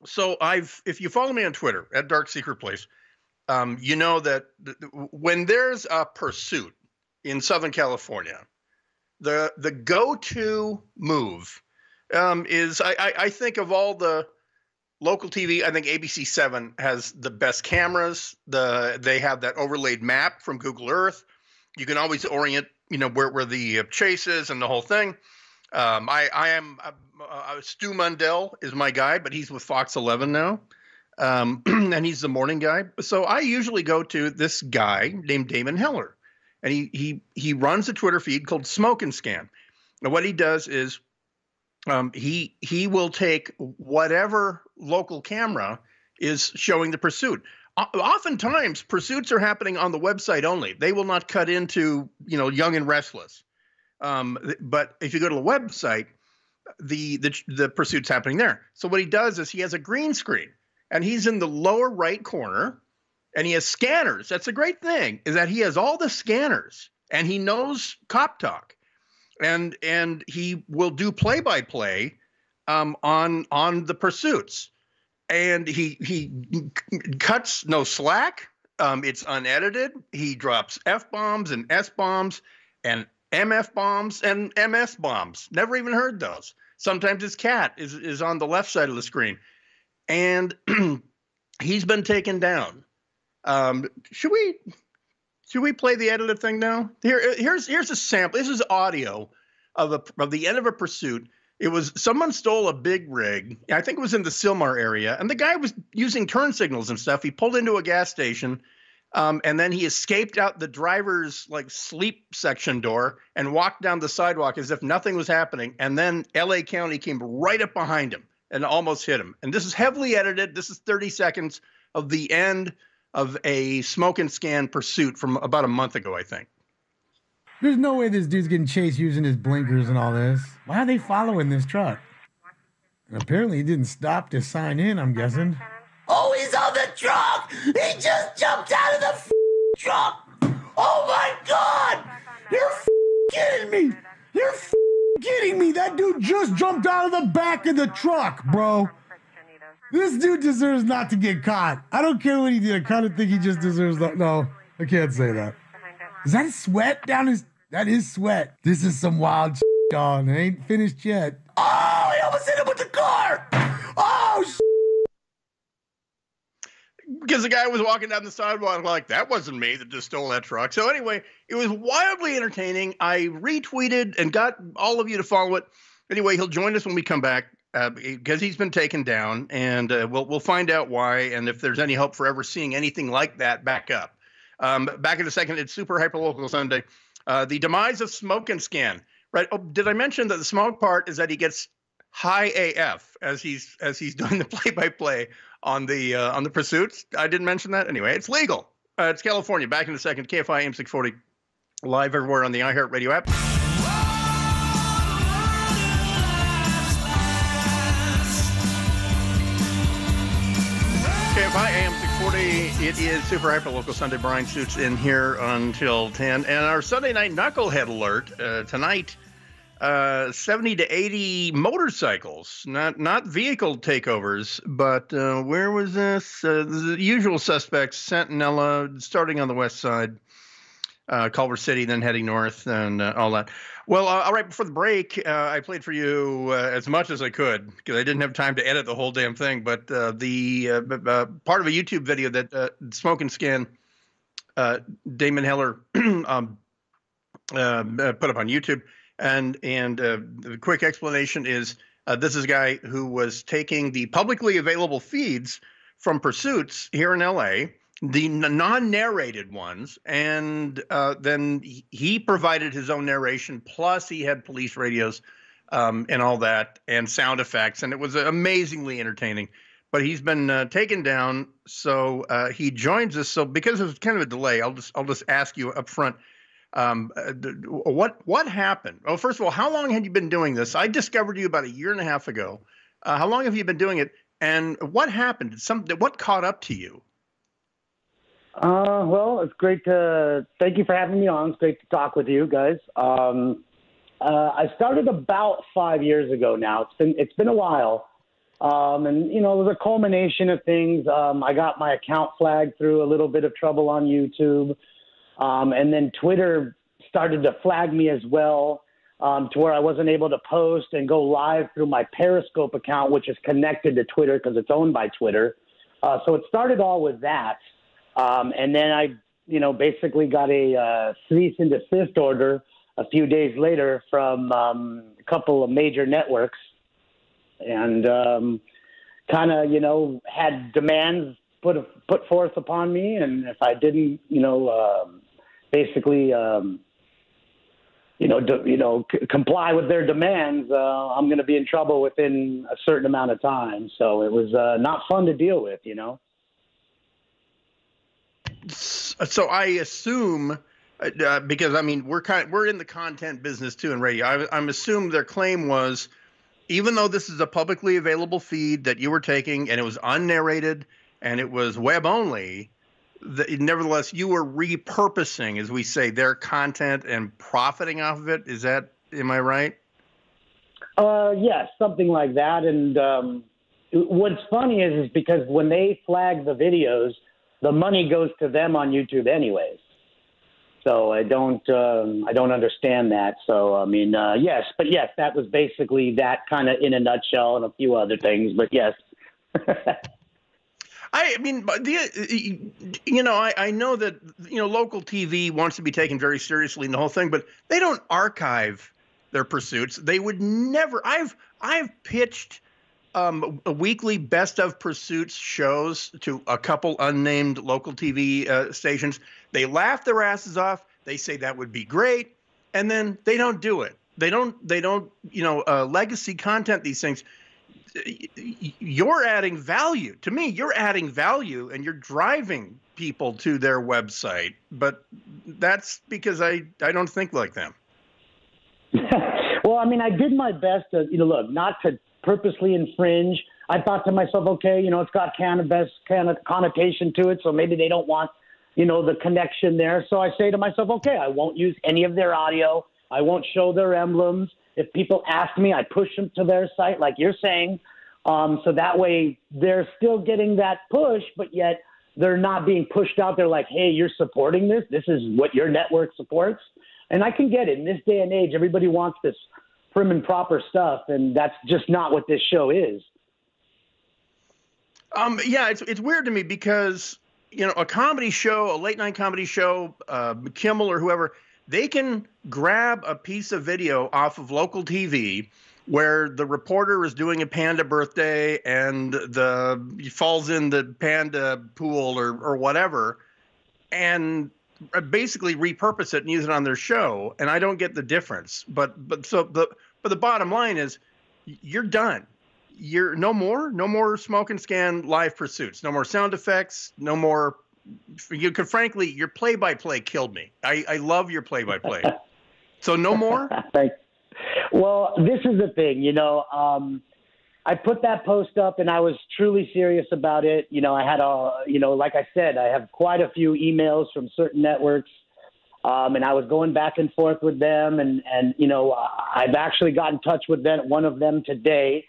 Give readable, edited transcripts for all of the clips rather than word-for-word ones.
So if you follow me on Twitter at Dark Secret Place, you know that when there's a pursuit in Southern California, the go-to move is I think of all the local TV, I think ABC7 has the best cameras. They have that overlaid map from Google Earth. You can always orient, where the chase is and the whole thing. I am Stu Mundell is my guy, but he's with Fox 11 now, and he's the morning guy. So I usually go to this guy named Damon Heller, and he runs a Twitter feed called Smoke and Scan. And what he does is he will take whatever local camera is showing the pursuit. Oftentimes, pursuits are happening on the website only. They will not cut into Young and Restless. But if you go to the website, the pursuit's happening there. So what he does is he has a green screen, and he's in the lower right corner, and he has scanners. That's a great thing, is that he has all the scanners, and he knows cop talk, and he will do play-by-play on the pursuits, and he cuts no slack. It's unedited. He drops F-bombs and S-bombs and MF bombs and MS bombs. Never even heard those. Sometimes his cat is on the left side of the screen, and he's been taken down. Should we play the edited thing now? Here's a sample. This is audio of the end of a pursuit. It was someone stole a big rig. I think it was in the Sylmar area, and the guy was using turn signals and stuff. He pulled into a gas station. And then he escaped out the driver's sleep section door and walked down the sidewalk as if nothing was happening. And then LA County came right up behind him and almost hit him. And this is heavily edited. This is 30 seconds of the end of a Smoke and Scan pursuit from about a month ago, I think. There's no way this dude's getting chased using his blinkers and all this. Why are they following this truck? And apparently he didn't stop to sign in, I'm guessing. Oh, he's on the truck! He just jumped out of the truck! Oh my God! You're kidding me! You're kidding me! That dude just jumped out of the back of the truck, bro! This dude deserves not to get caught. I don't care what he did. I kind of think he just deserves that. No, I can't say that. Is that sweat down his... That is sweat. This is some wild shit, y'all. It ain't finished yet. Oh, he almost hit him with the car! Oh, because the guy was walking down the sidewalk like, that wasn't me that just stole that truck. So anyway, it was wildly entertaining. I retweeted and got all of you to follow it. Anyway, he'll join us when we come back because he's been taken down, and we'll find out why and if there's any hope for ever seeing anything like that back up. Back in a second, it's Super Hyperlocal Sunday. The demise of Smoke and Scan. Right? Oh, did I mention that the smoke part is that he gets high AF as he's doing the play-by-play on the pursuits? I didn't mention that. Anyway, it's legal. It's California. Back in a second. KFI AM 640 live everywhere on the iHeartRadio app. KFI AM 640. It is Super Hyperlocal Sunday. Bryan shoots in here until 10, and our Sunday night knucklehead alert tonight. 70 to 80 motorcycles, not vehicle takeovers, but where was this? The usual suspects, Centinela, starting on the west side, Culver City, then heading north, and all that. Well, all right, before the break, I played for you as much as I could because I didn't have time to edit the whole damn thing, but the part of a YouTube video that Smoke and Scan Damon Heller put up on YouTube. And the quick explanation is this is a guy who was taking the publicly available feeds from pursuits here in L.A., the non-narrated ones, and then he provided his own narration, plus he had police radios and all that, and sound effects, and it was amazingly entertaining. But he's been taken down, so he joins us. So because there's kind of a delay, I'll just ask you up front. What happened? Oh, first of all, how long had you been doing this? I discovered you about a year and a half ago. How long have you been doing it? And what happened? What caught up to you? Well, it's great to thank you for having me on. It's great to talk with you guys. I started about 5 years ago now. It's been a while. And, you know, it was a culmination of things. I got my account flagged through a little bit of trouble on YouTube. And then Twitter started to flag me as well, to where I wasn't able to post and go live through my Periscope account, which is connected to Twitter because it's owned by Twitter. So it started all with that. And then I, you know, basically got a cease and desist order a few days later from a couple of major networks, and kind of, you know, had demands put forth upon me. And if I didn't, you know, basically, comply with their demands, I'm going to be in trouble within a certain amount of time. So it was not fun to deal with, you know. So I assume, because I mean we're in the content business too in radio. I'm assuming their claim was, even though this is a publicly available feed that you were taking and it was unnarrated and it was web only, nevertheless you were repurposing, as we say, their content and profiting off of it. Am I right? Yes, something like that. And what's funny is because when they flag the videos, the money goes to them on YouTube anyways. So I don't understand that. So, I mean, yes, that was basically that kind of in a nutshell, and a few other things, but yes. I mean, I know that, you know, local TV wants to be taken very seriously in the whole thing, but they don't archive their pursuits. They would never. I've pitched a weekly best of pursuits shows to a couple unnamed local TV stations. They laugh their asses off. They say that would be great, and then they don't do it. They don't. You know, legacy content. These things. You're adding value to me. You're adding value, and you're driving people to their website. But that's because I don't think like them. Well, I mean, I did my best to, you know, look, not to purposely infringe. I thought to myself, okay, you know, it's got cannabis kind of connotation to it, so maybe they don't want, you know, the connection there. So I say to myself, okay, I won't use any of their audio. I won't show their emblems. If people ask me, I push them to their site, like you're saying. So that way they're still getting that push, but yet they're not being pushed out there like, hey, you're supporting this. This is what your network supports. And I can get it. In this day and age, everybody wants this prim and proper stuff, and that's just not what this show is. Yeah, it's weird to me because, you know, a comedy show, a late night comedy show, Kimmel or whoever, they can grab a piece of video off of local TV where the reporter is doing a panda birthday and he falls in the panda pool or whatever, and basically repurpose it and use it on their show. And I don't get the difference. But the bottom line is, you're done. You're no more smoke and scan live pursuits, no more sound effects, no more. You could, frankly, your play-by-play killed me. I love your play-by-play. So no more? Thanks. Well, this is the thing, you know, I put that post up and I was truly serious about it. You know, I had like I said, I have quite a few emails from certain networks, and I was going back and forth with them. And you know, I've actually got in touch with one of them today.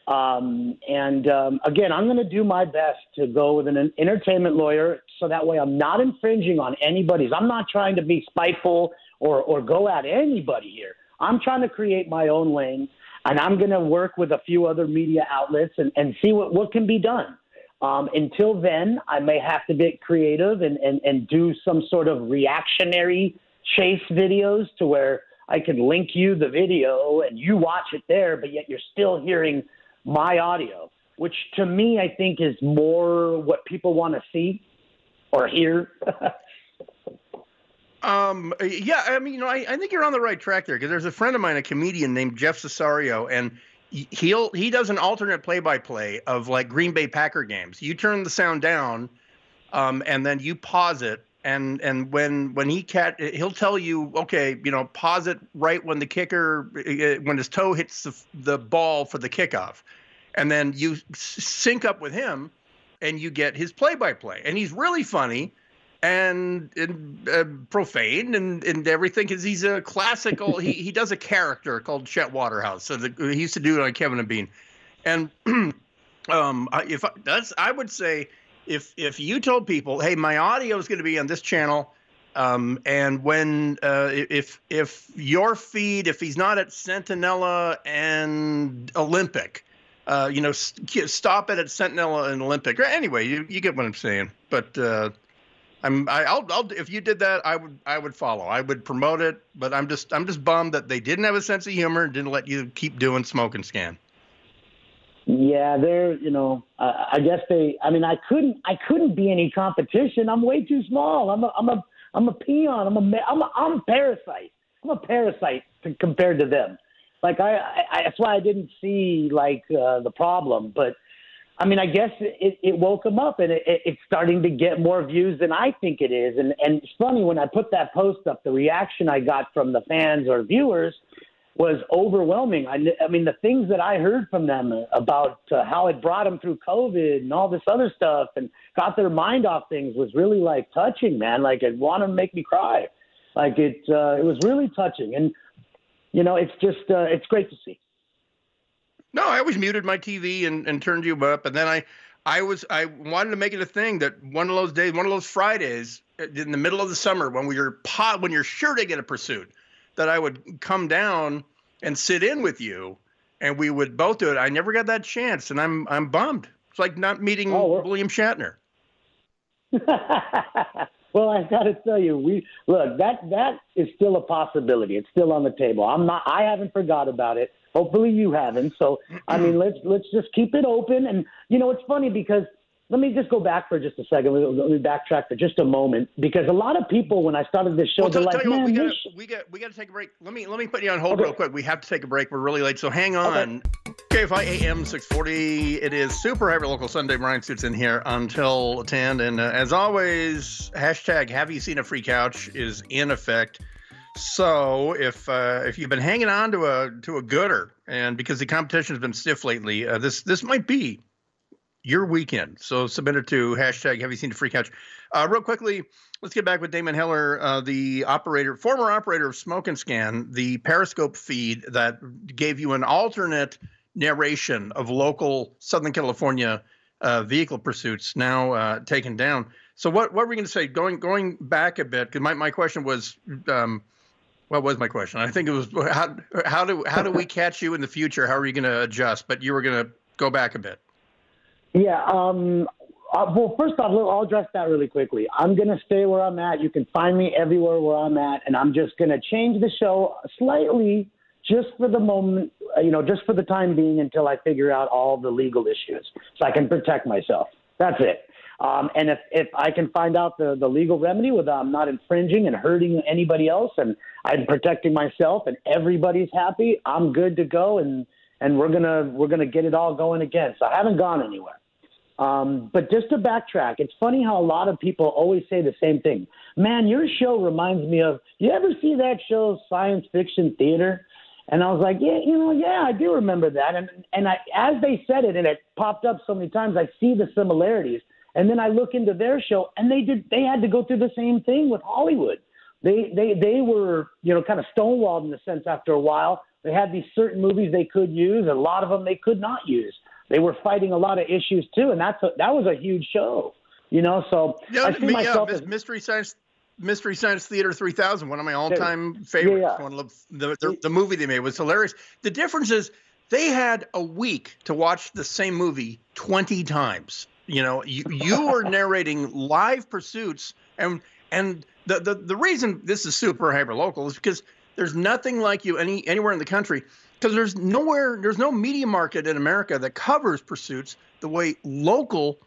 Again, I'm going to do my best to go with an entertainment lawyer so that way I'm not infringing on anybody's. I'm not trying to be spiteful or go at anybody here. I'm trying to create my own lane, and I'm going to work with a few other media outlets and see what can be done. Until then, I may have to get creative and do some sort of reactionary chase videos to where I can link you the video and you watch it there, but yet you're still hearing my audio, which to me, I think is more what people want to see or hear. Yeah, I mean, you know, I think you're on the right track there, because there's a friend of mine, a comedian named Jeff Cesario, and he does an alternate play-by-play of like Green Bay Packer games. You turn the sound down, and then you pause it, and when he'll tell you, okay, you know, pause it right when the kicker, when his toe hits the ball for the kickoff, and then you sync up with him, and you get his play-by-play, and he's really funny. And profane and everything, because he's a classical. he does a character called Chet Waterhouse. So he used to do it on Kevin and Bean, and I would say if you told people, hey, my audio is going to be on this channel, and when if your feed, if he's not at Centinela and Olympic, stop it at Centinela and Olympic. Anyway, you get what I'm saying. But I'll if you did that, I would follow. I would promote it. But I'm just bummed that they didn't have a sense of humor and didn't let you keep doing Smoke and Scan. Yeah, they're, I guess I couldn't be any competition. I'm way too small. I'm a peon. I'm a parasite. I'm a parasite compared to them. Like that's why I didn't see the problem. But I mean, I guess it woke them up, and it's starting to get more views than I think it is. And it's funny, when I put that post up, the reaction I got from the fans or viewers was overwhelming. I mean, the things that I heard from them about how it brought them through COVID and all this other stuff and got their mind off things was really touching, man. Like, it wanted to make me cry. Like, it was really touching. And, it's just, it's great to see. No, I always muted my TV and turned you up. And then I wanted to make it a thing that one of those days, one of those Fridays in the middle of the summer when you're sure to get a pursuit, that I would come down and sit in with you, and we would both do it. I never got that chance, and I'm bummed. It's like not meeting William Shatner. Well, I got to tell you, that is still a possibility. It's still on the table. I haven't forgot about it. Hopefully you haven't. So, I mean, let's just keep it open. And it's funny because let me just go back for just a second. Let me backtrack for just a moment, because a lot of people, when I started this show, they're like, "Man, we got to take a break. Let me put you on hold real quick. We have to take a break. We're really late, so hang on." KFI AM 640. It is Super Hyperlocal Sunday. Bryan Suits in here until 10, and as always, hashtag Have You Seen a Free Couch is in effect. So if you've been hanging on to a gooder, and because the competition has been stiff lately, this might be your weekend. So submit it to hashtag Have You Seen a Free Couch. Real quickly, let's get back with Damon Heller, the former operator of Smoke and Scan, the Periscope feed that gave you an alternate narration of local Southern California vehicle pursuits now taken down. So what were we going to say? Going back a bit, because my question was, what was my question? I think it was how do we catch you in the future? How are you going to adjust? But you were going to go back a bit. Yeah. Well, first off, I'll address that really quickly. I'm going to stay where I'm at. You can find me everywhere where I'm at, and I'm just going to change the show slightly just for the moment, just for the time being, until I figure out all the legal issues so I can protect myself. That's it. And if I can find out the legal remedy without not infringing and hurting anybody else, and I'm protecting myself and everybody's happy, I'm good to go. And we're gonna get it all going again. So I haven't gone anywhere. But just to backtrack, it's funny how a lot of people always say the same thing. Man, your show reminds me of, you ever see that show, Science Fiction Theater? And I was like, yeah, I do remember that. And as they said it, and it popped up so many times, I see the similarities. And then I look into their show, and they had to go through the same thing with Hollywood. They were, kind of stonewalled in a sense after a while. They had these certain movies they could use, and a lot of them they could not use. They were fighting a lot of issues too, and that was a huge show, So I see myself as Mystery Science Theater 3000, one of my all-time favorites. Yeah. One of the movie they made was hilarious. The difference is they had a week to watch the same movie 20 times. You were narrating live pursuits, and the reason this is super hyper local is because there's nothing like you anywhere in the country, because there's no media market in America that covers pursuits the way local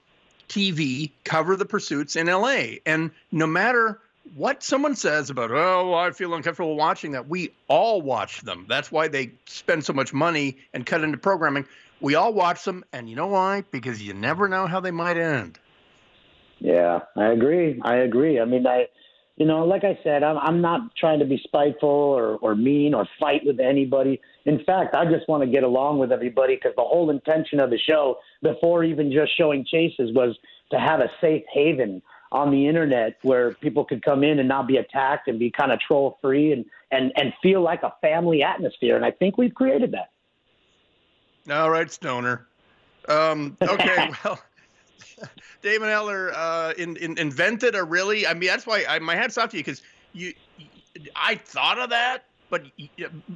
TV cover the pursuits in LA. And no matter what someone says about, I feel uncomfortable watching that, we all watch them. That's why they spend so much money and cut into programming. We all watch them, and you know why? Because you never know how they might end. Yeah, I agree. I mean, like I said, I'm not trying to be spiteful or mean or fight with anybody. In fact, I just want to get along with everybody, because the whole intention of the show, before even just showing chases, was to have a safe haven on the internet where people could come in and not be attacked and be kind of troll free and feel like a family atmosphere. And I think we've created that. All right, Stoner. Okay, well, Damon Eller invented a really. I mean, that's why my hat's off to you because I thought of that, but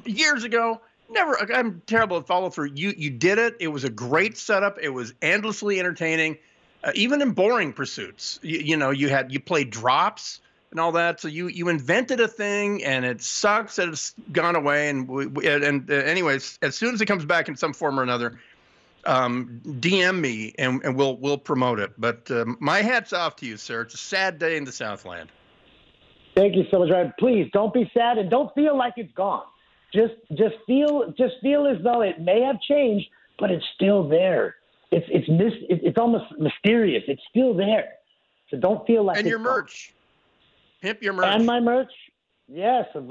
years ago, never. I'm terrible at follow through. You did it. It was a great setup. It was endlessly entertaining, even in boring pursuits. You played drops and all that. So you invented a thing, and it sucks that it's gone away. And anyways, as soon as it comes back in some form or another, DM me and we'll promote it. But my hat's off to you, sir. It's a sad day in the Southland. Thank you so much, Ryan. Please don't be sad and don't feel like it's gone. Just feel as though it may have changed, but it's still there. It's almost mysterious. It's still there. So don't feel like. And it's your merch, pimp your merch. And my merch. Yes, and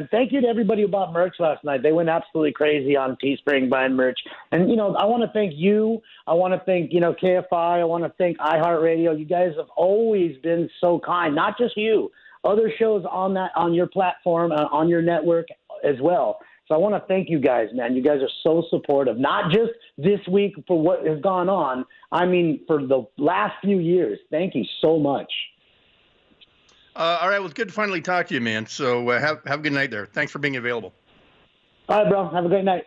thank you to everybody who bought merch last night. They went absolutely crazy on Teespring buying merch. And, I want to thank you. I want to thank, KFI. I want to thank iHeartRadio. You guys have always been so kind, not just you, other shows on your platform, on your network as well. So I want to thank you guys, man. You guys are so supportive, not just this week for what has gone on. I mean, for the last few years. Thank you so much. All right. Well, it's good to finally talk to you, man. So have a good night there. Thanks for being available. All right, bro. Have a great night.